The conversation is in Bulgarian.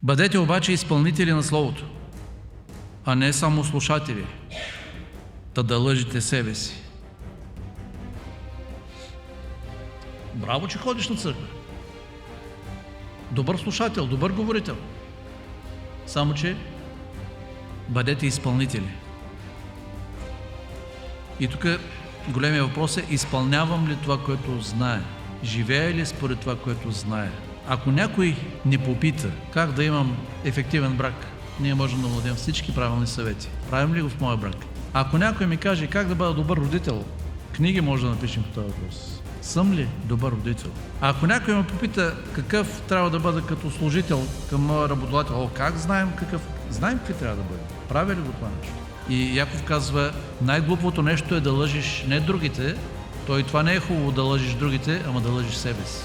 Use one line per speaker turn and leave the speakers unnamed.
Бъдете обаче изпълнители на Словото, а не само слушатели, да лъжите себе си. Браво, че ходиш на църква. Добър слушател, добър говорител. Само че бъдете изпълнители. И тук големия въпрос е: изпълнявам ли това, което знае? Живея ли според това, което знае? Ако някой ни попита как да имам ефективен брак, ние можем да му дадем всички правилни съвети. Правим ли го в моя брак? Ако някой ми каже как да бъда добър родител, книги може да напишем по този въпрос. Съм ли добър родител? А ако някой ме попита какъв трябва да бъда като служител към моя работодател, как знаем какъв? Знаем какви трябва да бъде. Правя ли го това нещо? И Яков казва, най-глупото нещо е да лъжиш не другите, то и това не е хубаво да лъжиш другите, ама да лъжиш себе си.